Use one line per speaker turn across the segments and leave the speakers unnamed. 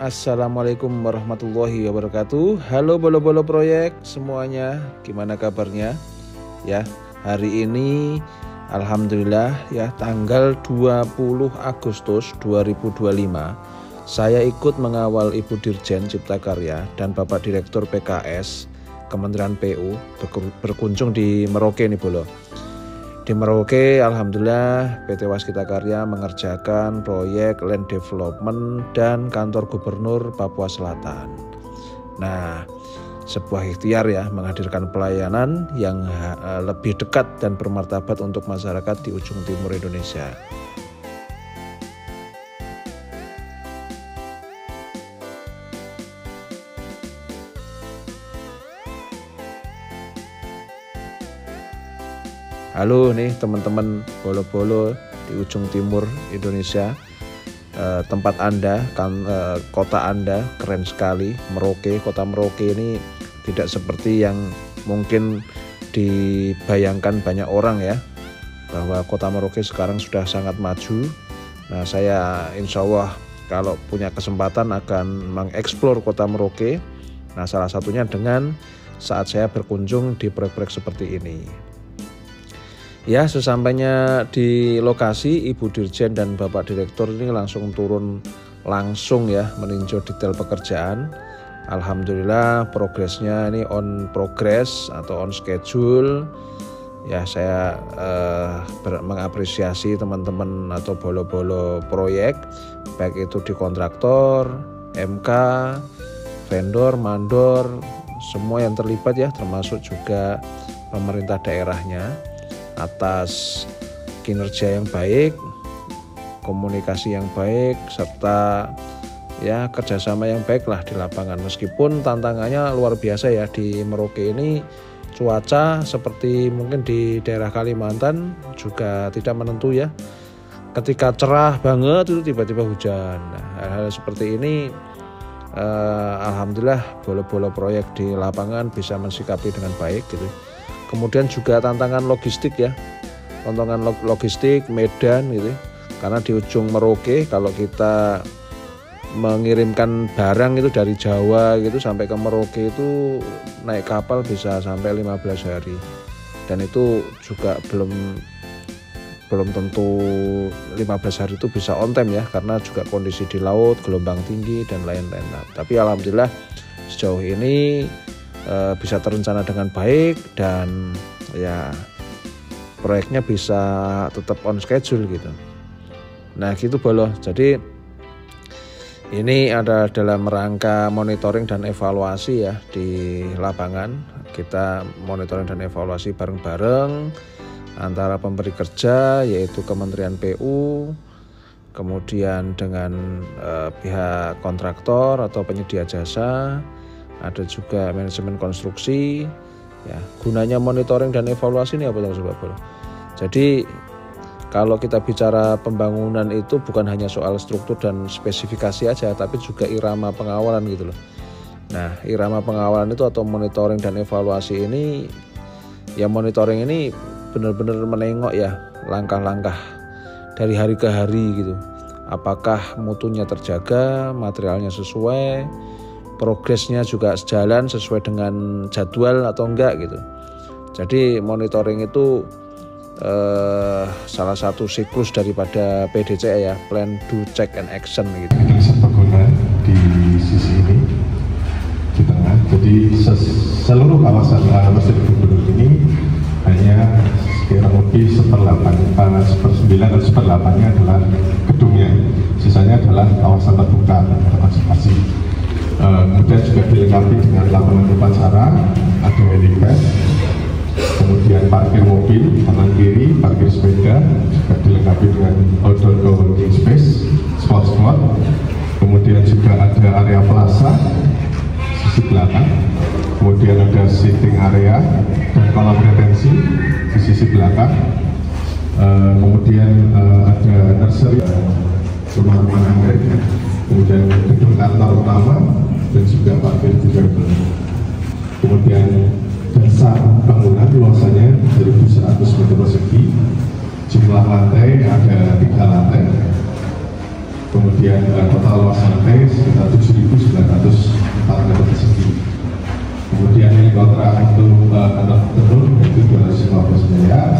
Assalamualaikum warahmatullahi wabarakatuh. Halo bolo-bolo proyek semuanya, gimana kabarnya? Ya, hari ini alhamdulillah ya tanggal 20 Agustus 2025 saya ikut mengawal Ibu Dirjen Cipta Karya dan Bapak Direktur PKS Kementerian PU berkunjung di Merauke nih bolo. Di Merauke, alhamdulillah PT Waskita Karya mengerjakan proyek land development dan kantor gubernur Papua Selatan. Nah, sebuah ikhtiar ya menghadirkan pelayanan yang lebih dekat dan bermartabat untuk masyarakat di ujung timur Indonesia. Halo nih teman-teman bolo-bolo di ujung timur Indonesia, tempat Anda, kota Anda keren sekali. Merauke, kota Merauke ini tidak seperti yang mungkin dibayangkan banyak orang ya, bahwa kota Merauke sekarang sudah sangat maju. Nah, saya insya Allah kalau punya kesempatan akan mengeksplor kota Merauke. Nah, salah satunya dengan saat saya berkunjung di proyek-proyek seperti ini. Ya, sesampainya di lokasi, Ibu Dirjen dan Bapak Direktur ini langsung turun langsung ya meninjau detail pekerjaan. Alhamdulillah progresnya ini on progress atau on schedule. Ya, saya mengapresiasi teman-teman atau bolo-bolo proyek, baik itu di kontraktor, MK, vendor, mandor, semua yang terlibat ya, termasuk juga pemerintah daerahnya, atas kinerja yang baik, komunikasi yang baik, serta ya kerjasama yang baik lah di lapangan. Meskipun tantangannya luar biasa ya di Merauke ini, cuaca seperti mungkin di daerah Kalimantan juga tidak menentu ya. Ketika cerah banget itu tiba-tiba hujan. Nah, hal-hal seperti ini alhamdulillah bolo-bolo proyek di lapangan bisa mensikapi dengan baik gitu. Kemudian juga tantangan logistik ya, tantangan logistik Medan gitu, karena di ujung Merauke kalau kita mengirimkan barang itu dari Jawa gitu sampai ke Merauke itu naik kapal bisa sampai 15 hari, dan itu juga belum tentu 15 hari itu bisa on time ya, karena juga kondisi di laut, gelombang tinggi dan lain-lain. Tapi alhamdulillah sejauh ini bisa terencana dengan baik dan ya proyeknya bisa tetap on schedule gitu. Nah gitu bolo. Jadi ini ada dalam rangka monitoring dan evaluasi ya di lapangan. Kita monitoring dan evaluasi bareng-bareng antara pemberi kerja yaitu Kementerian PU, kemudian dengan pihak kontraktor atau penyedia jasa, ada juga manajemen konstruksi ya. Gunanya monitoring dan evaluasi ini apa Sobat Bolo? Jadi kalau kita bicara pembangunan itu bukan hanya soal struktur dan spesifikasi aja, tapi juga irama pengawalan gitu loh. Nah, irama pengawalan itu atau monitoring dan evaluasi ini ya, monitoring ini benar-benar menengok ya langkah-langkah dari hari ke hari gitu. Apakah mutunya terjaga, materialnya sesuai, progresnya juga sejalan sesuai dengan jadwal atau enggak gitu. Jadi monitoring itu salah satu siklus daripada PDCA ya, Plan, Do, Check, and Action gitu.
Serbaguna di sisi ini di tengah. Jadi seluruh kawasan Masjid Gubernur ini hanya kurang lebih 1/8, 1/9 dan 1/8-nya adalah gedungnya. Sisanya adalah kawasan terbuka konservasi. Kemudian juga dilengkapi dengan lapangan upacara, ada helipad, kemudian parkir mobil kanan kiri, parkir sepeda, juga dilengkapi dengan outdoor co-working space, spot, kemudian juga ada area plaza sisi belakang, kemudian ada sitting area dan kolam retensi di sisi belakang, kemudian ada nursery, rumah-rumah anggrek, kemudian gedung kantor utama dan juga parkir juga. Kemudian dasar bangunan luasannya 1.100 meter persegi, jumlah lantai ada 3 lantai, Kemudian total luas lantai sekitar 7.904 meter persegi. Kemudian ini kontrak untuk kantor gubernur yaitu 215 miliar.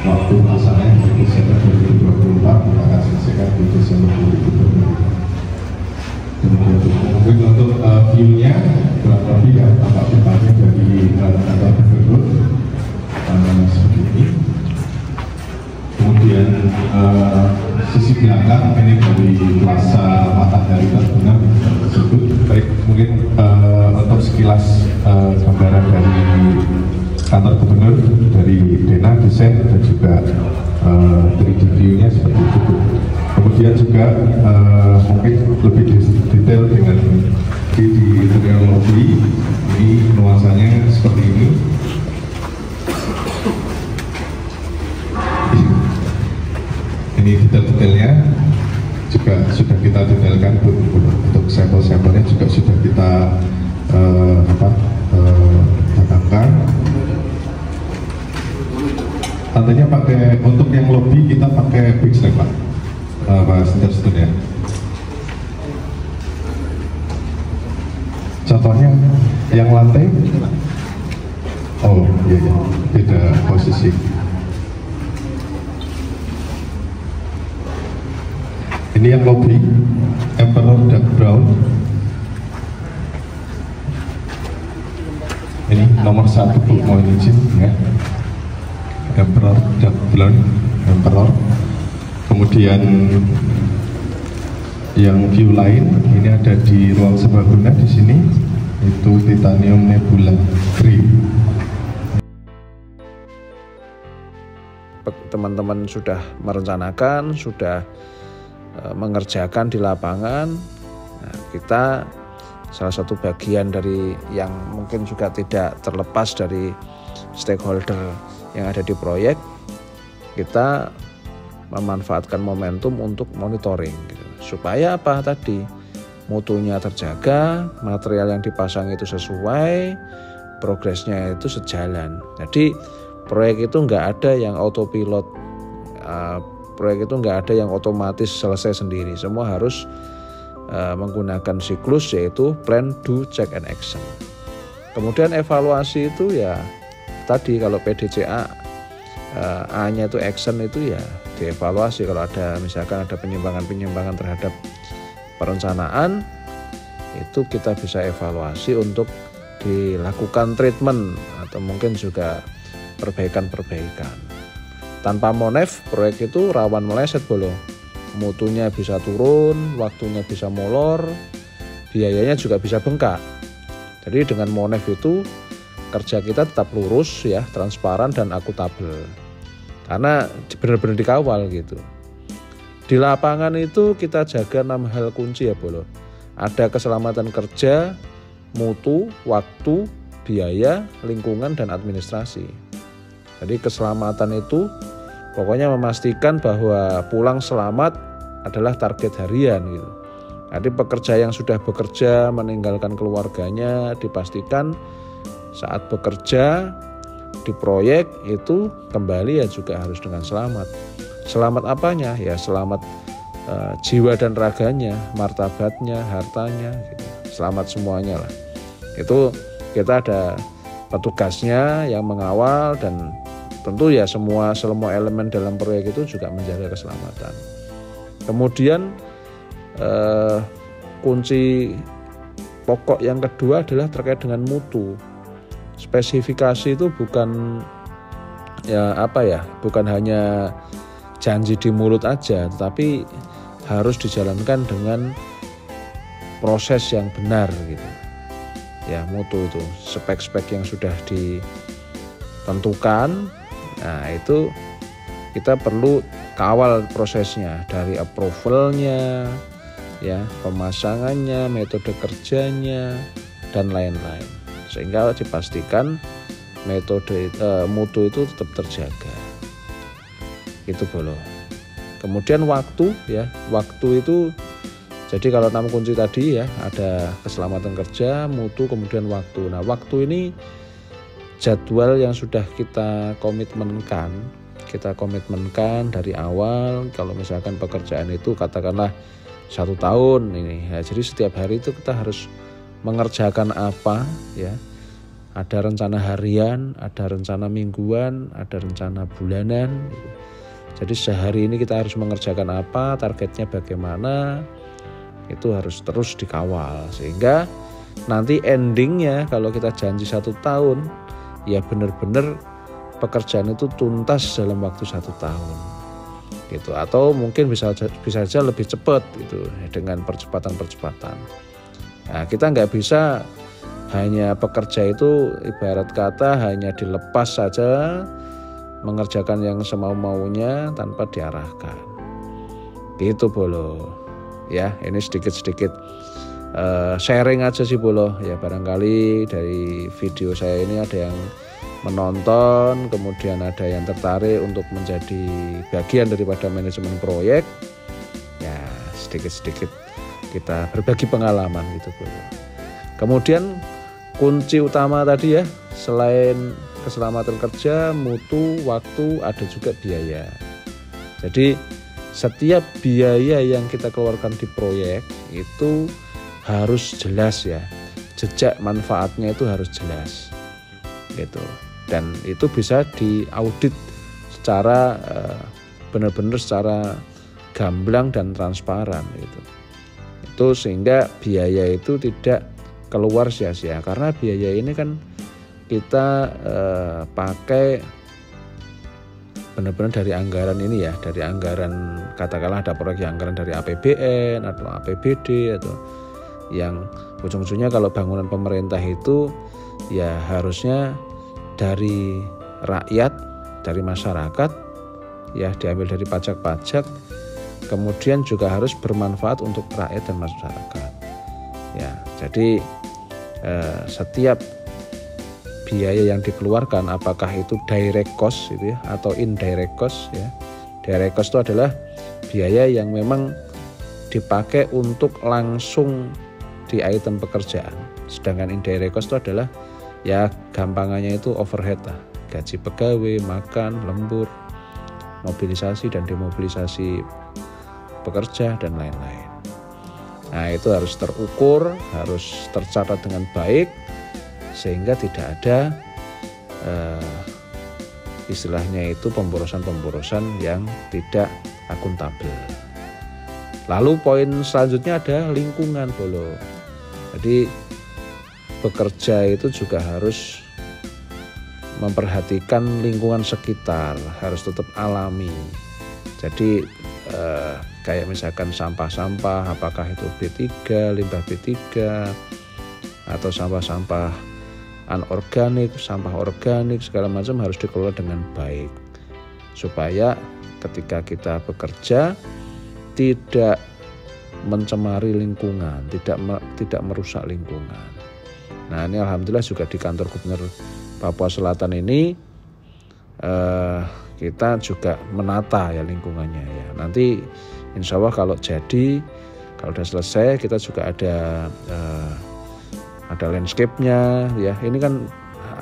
Waktu pelaksanaan di Desember 2024, kita akan selesaikan di Desember 2025. Mungkin untuk view-nya kurang lebih ya tampak depannya dari kantor gubernur seperti ini. Kemudian sisi belakang ini dari Plaza Matahari Terbenam tersebut. Baik, mungkin untuk sekilas gambaran dari kantor gubernur dari Dena desain dan juga 3D view-nya seperti itu. Kemudian juga mungkin lebih detail dengan di interior lobby, ini nuansanya seperti ini. Ini detail-detailnya juga sudah kita detailkan untuk sampel-sampelnya juga sudah kita datangkan. Tantenya pakai untuk yang lobby kita pakai big stack Pak, Pak Sinterstun ya. Contohnya yang lantai, oh iya ya, beda posisi. Ini yang lobby, Emperor Dark Brown. Ini nomor 1 Bu, mohon izin ya. Emperor Dark Brown, Emperor. Kemudian yang view lain, ini ada di ruang serbaguna di sini, itu Titanium Nebula Green.
Teman-teman sudah merencanakan, sudah mengerjakan di lapangan. Nah, kita salah satu bagian dari yang mungkin juga tidak terlepas dari stakeholder yang ada di proyek, kita memanfaatkan momentum untuk monitoring gitu. Supaya apa tadi? Mutunya terjaga, material yang dipasang itu sesuai, progresnya itu sejalan. Jadi proyek itu nggak ada yang autopilot, proyek itu nggak ada yang otomatis selesai sendiri. Semua harus menggunakan siklus, yaitu plan, do, check, and action. Kemudian evaluasi itu ya tadi, kalau PDCA A-nya itu action, itu ya dievaluasi. Kalau ada misalkan ada penyimpangan terhadap perencanaan, itu kita bisa evaluasi untuk dilakukan treatment atau mungkin juga perbaikan-perbaikan. Tanpa monef, proyek itu rawan meleset bolo. Mutunya bisa turun, waktunya bisa molor, biayanya juga bisa bengkak. Jadi dengan monef itu kerja kita tetap lurus ya, transparan dan akuntabel. Karena benar-benar dikawal gitu. Di lapangan itu kita jaga 6 hal kunci ya bolo. Ada keselamatan kerja, mutu, waktu, biaya, lingkungan, dan administrasi. Jadi keselamatan itu pokoknya memastikan bahwa pulang selamat adalah target harian gitu. Jadi pekerja yang sudah bekerja meninggalkan keluarganya dipastikan saat bekerja di proyek itu kembali ya juga harus dengan selamat. Selamat apanya? Ya selamat jiwa dan raganya, martabatnya, hartanya gitu. Selamat semuanya lah. Itu kita ada petugasnya yang mengawal, dan tentu ya semua elemen dalam proyek itu juga menjaga keselamatan. Kemudian kunci pokok yang kedua adalah terkait dengan mutu. Spesifikasi itu bukan bukan hanya janji di mulut aja, tetapi harus dijalankan dengan proses yang benar gitu. Ya, mutu itu spek-spek yang sudah ditentukan. Nah, itu kita perlu kawal prosesnya dari approvalnya, ya, pemasangannya, metode kerjanya, dan lain-lain, sehingga dipastikan metode mutu itu tetap terjaga. Itu bolo. Kemudian waktu ya, waktu itu jadi kalau 6 kunci tadi ya, ada keselamatan kerja, mutu, kemudian waktu. Nah, waktu ini jadwal yang sudah kita komitmenkan dari awal. Kalau misalkan pekerjaan itu katakanlah 1 tahun ini. Ya, jadi setiap hari itu kita harus mengerjakan apa ya. Ada rencana harian, ada rencana mingguan, ada rencana bulanan. Jadi sehari ini kita harus mengerjakan apa, targetnya bagaimana, itu harus terus dikawal. Sehingga nanti endingnya kalau kita janji 1 tahun, ya benar-benar pekerjaan itu tuntas dalam waktu 1 tahun. Gitu. Atau mungkin bisa saja lebih cepat gitu, dengan percepatan. Nah, kita nggak bisa hanya bekerja itu ibarat kata hanya dilepas saja, mengerjakan yang semau-maunya tanpa diarahkan. Gitu Bolo. Ya, ini sedikit-sedikit sharing aja sih Bolo. Ya barangkali dari video saya ini ada yang menonton, kemudian ada yang tertarik untuk menjadi bagian daripada manajemen proyek. Ya, sedikit-sedikit kita berbagi pengalaman gitu Bolo. Kemudian kunci utama tadi ya, selain keselamatan kerja, mutu, waktu, ada juga biaya. Jadi setiap biaya yang kita keluarkan di proyek itu harus jelas ya, jejak manfaatnya itu harus jelas gitu. Dan itu bisa diaudit secara benar-benar secara gamblang dan transparan gitu. Itu sehingga biaya itu tidak keluar sia-sia, karena biaya ini kan kita pakai benar-benar dari anggaran ini ya, dari anggaran katakanlah ada proyek anggaran dari APBN atau APBD atau yang ujung-ujungnya kalau bangunan pemerintah itu ya harusnya dari rakyat, dari masyarakat ya, diambil dari pajak-pajak, kemudian juga harus bermanfaat untuk rakyat dan masyarakat. Ya, jadi setiap biaya yang dikeluarkan, apakah itu direct cost gitu ya, atau indirect cost ya. Direct cost itu adalah biaya yang memang dipakai untuk langsung di item pekerjaan. Sedangkan indirect cost itu adalah ya gampangannya itu overhead lah, gaji pegawai, makan, lembur, mobilisasi dan demobilisasi pekerja dan lain-lain. Nah, itu harus terukur, harus tercatat dengan baik sehingga tidak ada istilahnya itu pemborosan-pemborosan yang tidak akuntabel. Lalu poin selanjutnya ada lingkungan Bolo. Jadi bekerja itu juga harus memperhatikan lingkungan sekitar, harus tetap alami. Jadi kayak misalkan sampah-sampah, apakah itu B3, limbah B3 atau sampah-sampah anorganik, sampah organik, segala macam harus dikelola dengan baik supaya ketika kita bekerja tidak mencemari lingkungan, tidak merusak lingkungan. Nah, ini alhamdulillah juga di kantor Gubernur Papua Selatan ini kita juga menata ya lingkungannya ya. Nanti insya Allah kalau udah selesai kita juga ada landscape-nya ya. Ini kan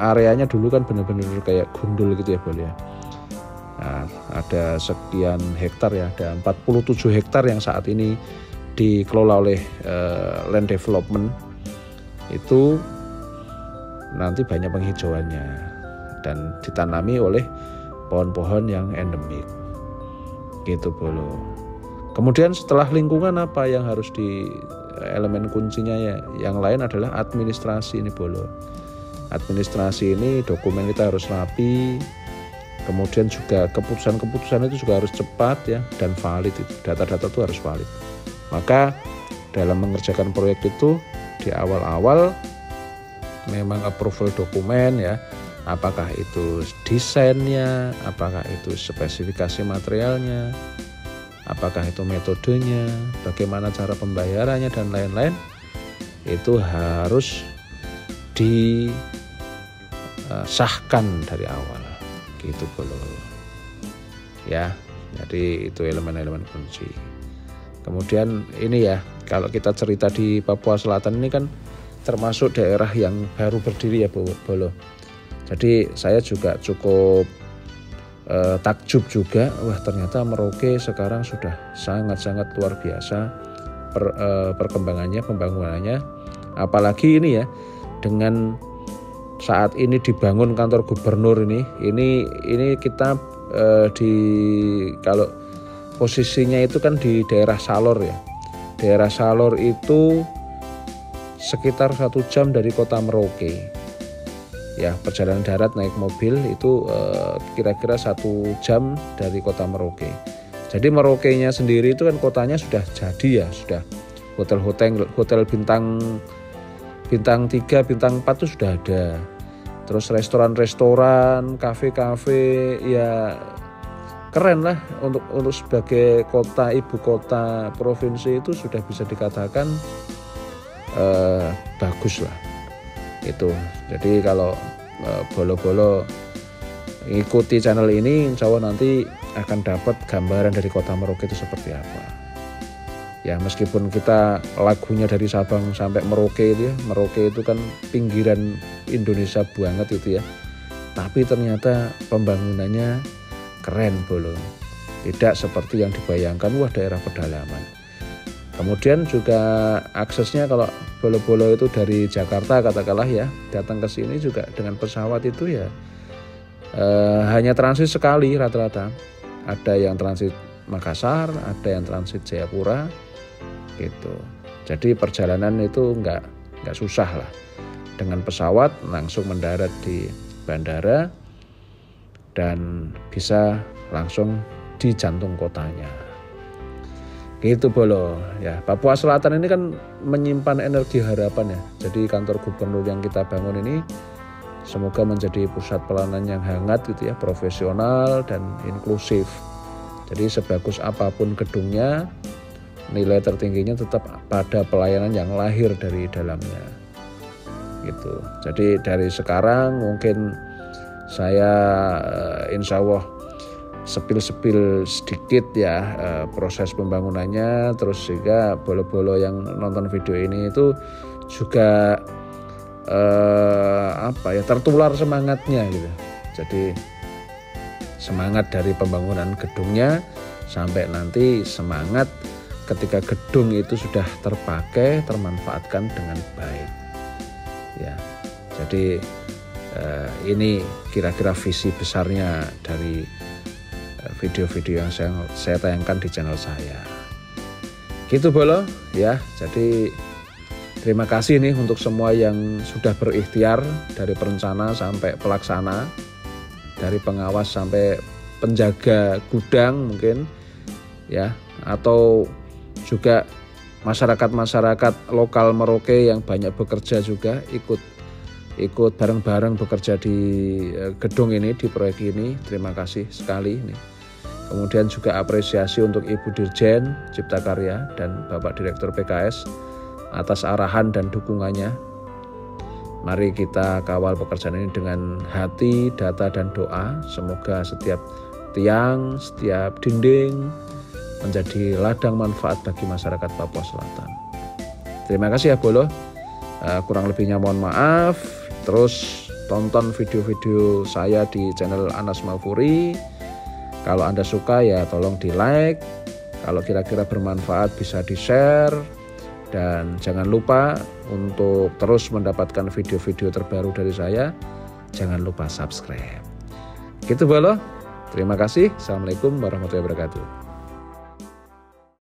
areanya dulu kan benar-benar kayak gundul gitu ya Bol ya. Nah, ada sekian hektar ya, ada 47 hektar yang saat ini dikelola oleh land development. Itu nanti banyak penghijauannya dan ditanami oleh pohon-pohon yang endemik gitu Bolo. Kemudian setelah lingkungan apa yang harus di elemen kuncinya ya, yang lain adalah administrasi ini Bolo. Administrasi ini dokumen kita harus rapi, kemudian juga keputusan-keputusan itu juga harus cepat ya dan valid, itu data-data itu harus valid. Maka dalam mengerjakan proyek itu di awal-awal memang approval dokumen ya, apakah itu desainnya, apakah itu spesifikasi materialnya, apakah itu metodenya, bagaimana cara pembayarannya dan lain-lain, itu harus disahkan dari awal gitu Bolo ya. Jadi itu elemen-elemen kunci. Kemudian ini ya, kalau kita cerita di Papua Selatan ini kan termasuk daerah yang baru berdiri ya Bolo. Jadi saya juga cukup takjub juga, wah ternyata Merauke sekarang sudah sangat-sangat luar biasa perkembangannya, pembangunannya. Apalagi ini ya, dengan saat ini dibangun kantor gubernur ini kita kalau posisinya itu kan di daerah Salor ya. Daerah Salor itu sekitar 1 jam dari kota Merauke. Ya, perjalanan darat naik mobil itu kira-kira 1 jam dari kota Merauke. Jadi Merauke-nya sendiri itu kan kotanya sudah jadi ya, sudah hotel bintang 3, bintang 4 itu sudah ada. Terus restoran-restoran, kafe-kafe, ya keren lah untuk sebagai kota, ibu kota provinsi itu sudah bisa dikatakan bagus lah itu. Jadi kalau bolo-bolo ikuti channel ini, insya Allah nanti akan dapat gambaran dari kota Merauke itu seperti apa. Ya meskipun kita lagunya dari Sabang sampai Merauke itu ya, Merauke itu kan pinggiran Indonesia banget itu ya. Tapi ternyata pembangunannya keren bolo. Tidak seperti yang dibayangkan, wah daerah pedalaman. Kemudian juga aksesnya kalau bolo-bolo itu dari Jakarta katakanlah ya, datang ke sini juga dengan pesawat itu ya hanya transit sekali rata-rata. Ada yang transit Makassar, ada yang transit Jayapura gitu. Jadi perjalanan itu nggak susah lah. Dengan pesawat langsung mendarat di bandara dan bisa langsung di jantung kotanya. Gitu bolo ya. Papua Selatan ini kan menyimpan energi harapan ya. Jadi kantor gubernur yang kita bangun ini semoga menjadi pusat pelayanan yang hangat gitu ya, profesional dan inklusif. Jadi sebagus apapun gedungnya, nilai tertingginya tetap pada pelayanan yang lahir dari dalamnya gitu. Jadi dari sekarang mungkin saya insya Allah sepil sedikit ya proses pembangunannya, terus juga bolo-bolo yang nonton video ini itu juga tertular semangatnya gitu. Jadi semangat dari pembangunan gedungnya sampai nanti semangat ketika gedung itu sudah terpakai, termanfaatkan dengan baik. Ya, jadi ini kira-kira visi besarnya dari video-video yang saya tayangkan di channel saya. Gitu bolo ya. Jadi terima kasih nih untuk semua yang sudah berikhtiar dari perencana sampai pelaksana, dari pengawas sampai penjaga gudang mungkin ya, atau juga masyarakat lokal Merauke yang banyak bekerja juga ikut bareng-bareng bekerja di gedung ini, di proyek ini. Terima kasih sekali nih. Kemudian juga apresiasi untuk Ibu Dirjen Cipta Karya dan Bapak Direktur PKS atas arahan dan dukungannya. Mari kita kawal pekerjaan ini dengan hati, data, dan doa. Semoga setiap tiang, setiap dinding menjadi ladang manfaat bagi masyarakat Papua Selatan. Terima kasih ya bolo. Kurang lebihnya mohon maaf. Terus tonton video-video saya di channel Anas Mafuri. Kalau Anda suka ya tolong di like. Kalau kira-kira bermanfaat bisa di share. Dan jangan lupa untuk terus mendapatkan video-video terbaru dari saya. Jangan lupa subscribe. Gitu bolo. Terima kasih. Assalamualaikum warahmatullahi wabarakatuh.